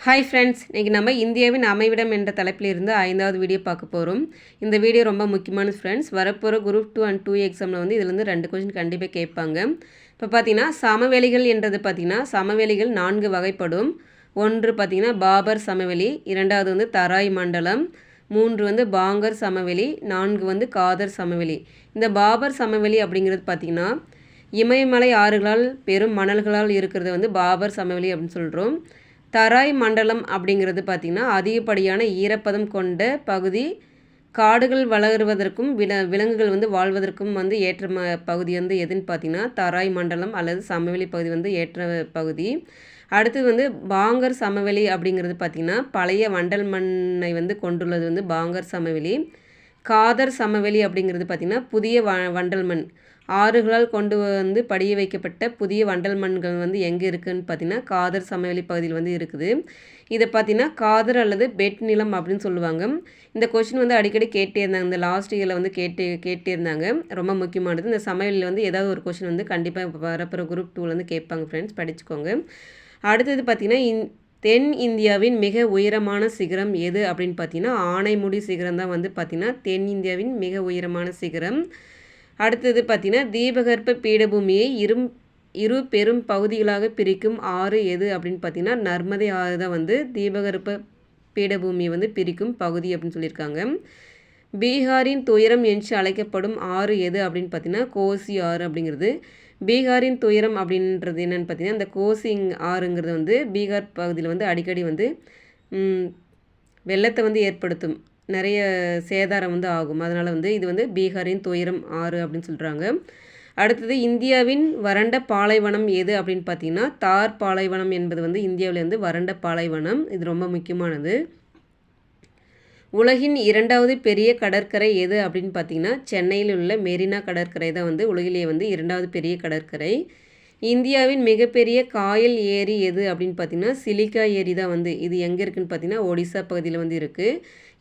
Hi friends, இன்றைக்கி நம்ம இந்தியாவின் அமைவிடம் என்ற தலைப்பிலிருந்து 5வது வீடியோ பார்க்க போகிறோம். இந்த வீடியோ ரொம்ப முக்கியமான ஃப்ரெண்ட்ஸ். வரப்போகிற குரூப் 2 அண்ட் 2 எக்ஸாமில் வந்து இதுலேருந்து 2 கொஸ்டின் கண்டிப்பாக கேட்பாங்க. இப்போ பார்த்தீங்கன்னா சமவெளிகள் என்றது பார்த்திங்கன்னா சமவெளிகள் 4 வகைப்படும். ஒன்று பார்த்திங்கன்னா பாபர் சமவெளி, 2வது வந்து தராய் மண்டலம், 3 வந்து பாங்கர் சமவெளி, 4 வந்து காதர் சமவெளி. இந்த பாபர் சமவெளி அப்படிங்கிறது பார்த்திங்கன்னா இமயமலை ஆறுகளால் பெரும் மணல்களால் இருக்கிறது வந்து பாபர் சமவெளி அப்படின்னு சொல்கிறோம். தராய் மண்டலம் அப்படிங்கிறது பார்த்திங்கன்னா அதிகப்படியான ஈரப்பதம் கொண்ட பகுதி, காடுகள் வளருவதற்கும் விலங்குகள் வந்து வாழ்வதற்கும் வந்து ஏற்ற பகுதி வந்து எதுன்னு பார்த்திங்கன்னா தராய் மண்டலம் அல்லது சமவெளி பகுதி வந்து ஏற்ற பகுதி. அடுத்தது வந்து பாங்கர் சமவெளி அப்படிங்கிறது பார்த்திங்கன்னா பழைய வண்டல் மண்ணை வந்து கொண்டுள்ளது வந்து பாங்கர் சமவெளி. காதர் சமவெளி அப்படிங்கிறது பார்த்திங்கன்னா புதிய வண்டல் மண், ஆறுகளால் கொண்டு வந்து படிய வைக்கப்பட்ட புதிய வண்டல் மண்கள் வந்து எங்கே இருக்குதுன்னு பார்த்திங்கன்னா காதர் சமவெளி பகுதியில் வந்து இருக்குது. இதை பார்த்திங்கன்னா காதர் அல்லது பெட் நிலம் அப்படின்னு சொல்லுவாங்க. இந்த கொஷின் வந்து அடிக்கடி கேட்டே இருந்தாங்க, இந்த லாஸ்ட் இயரில் வந்து கேட்டே இருந்தாங்க. ரொம்ப முக்கியமானது. இந்த சமவெளியில் வந்து ஏதாவது ஒரு கொஷின் வந்து கண்டிப்பாக வரப்போகிற குரூப் 2 வந்து கேட்பாங்க ஃப்ரெண்ட்ஸ், படிச்சுக்கோங்க. அடுத்தது பார்த்திங்கன்னா தென் இந்தியாவின் மிக உயரமான சிகரம் எது அப்படின்னு பார்த்தீங்கன்னா ஆனைமுடி சிகரம் தான் வந்து பார்த்திங்கன்னா தென் இந்தியாவின் மிக உயரமான சிகரம். அடுத்தது பார்த்திங்கன்னா தீபகற்ப பீடபூமியை இரு பெரும் பகுதிகளாக பிரிக்கும் ஆறு எது அப்படின்னு பார்த்திங்கன்னா நர்மதை ஆறு தான் வந்து தீபகற்ப பீடபூமியை வந்து பிரிக்கும் பகுதி அப்படின்னு சொல்லியிருக்காங்க. பீகாரின் துயரம் என்று அழைக்கப்படும் ஆறு எது அப்படின்னு பார்த்திங்கன்னா கோசி ஆறு அப்படிங்கிறது. பீகாரின் துயரம் அப்படின்றது என்னென்னு பார்த்திங்கன்னா இந்த கோசி ஆறுங்கிறது வந்து பீகார் பகுதியில் வந்து அடிக்கடி வந்து வெள்ளத்தை வந்து ஏற்படுத்தும், நிறைய சேதாரம் வந்து ஆகும். அதனால் வந்து இது வந்து பீகாரின் துயரம் ஆறு அப்படின்னு சொல்கிறாங்க. அடுத்தது இந்தியாவின் வறண்ட பாலைவனம் எது அப்படின்னு பார்த்தீங்கன்னா தார் பாலைவனம் என்பது வந்து இந்தியாவிலேருந்து வறண்ட பாலைவனம். இது ரொம்ப முக்கியமானது. உலகின் 2வது பெரிய கடற்கரை எது அப்படின்னு பார்த்தீங்கன்னா சென்னையில் உள்ள மெரினா கடற்கரை தான் வந்து உலகிலேயே வந்து 2வது பெரிய கடற்கரை. இந்தியாவின் மிகப்பெரிய காயல் ஏரி எது அப்படின்னு பார்த்தீங்கன்னா சிலிக்கா ஏரி தான் வந்து. இது எங்கே இருக்குதுன்னு பார்த்தீங்கன்னா ஒடிசா பகுதியில் வந்து இருக்குது.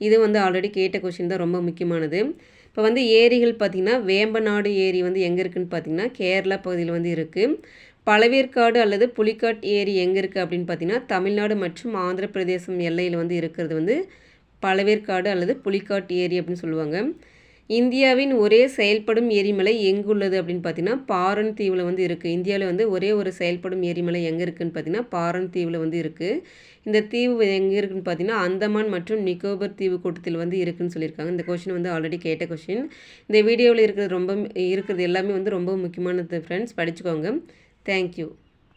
இது வந்து ஆல்ரெடி கேட்ட கொஷின் தான், ரொம்ப முக்கியமானது. இப்போ வந்து ஏரிகள் பார்த்திங்கன்னா வேம்பநாடு ஏரி வந்து எங்கே இருக்குதுன்னு பார்த்தீங்கன்னா கேரளா பகுதியில் வந்து இருக்குது. பழவேற்காடு அல்லது புலிக்காட் ஏரி எங்கே இருக்குது அப்படின்னு பார்த்தீங்கன்னா தமிழ்நாடு மற்றும் ஆந்திர பிரதேசம் எல்லையில் வந்து இருக்கிறது வந்து பழவேற்காடு அல்லது புலிக்காட் ஏரி அப்படின்னு சொல்லுவாங்க. இந்தியாவின் ஒரே செயல்படும் எரிமலை எங்குள்ளது அப்படின்னு பார்த்தீங்கன்னா பாரன் தீவில் வந்து இருக்குது. இந்தியாவில் வந்து ஒரே ஒரு செயல்படும் எரிமலை எங்கே இருக்குதுன்னு பார்த்தீங்கன்னா பாரன் தீவில் வந்து இருக்குது. இந்த தீவு எங்கே இருக்குதுன்னு பார்த்தீங்கன்னா அந்தமான் மற்றும் நிக்கோபர் தீவு கூட்டத்தில் வந்து இருக்குதுன்னு சொல்லியிருக்காங்க. இந்த கொஷின் வந்து ஆல்ரெடி கேட்ட கொஷின். இந்த வீடியோவில் இருக்கிறது எல்லாமே வந்து ரொம்ப முக்கியமானது ஃப்ரெண்ட்ஸ், படிச்சுக்கோங்க. தேங்க்யூ.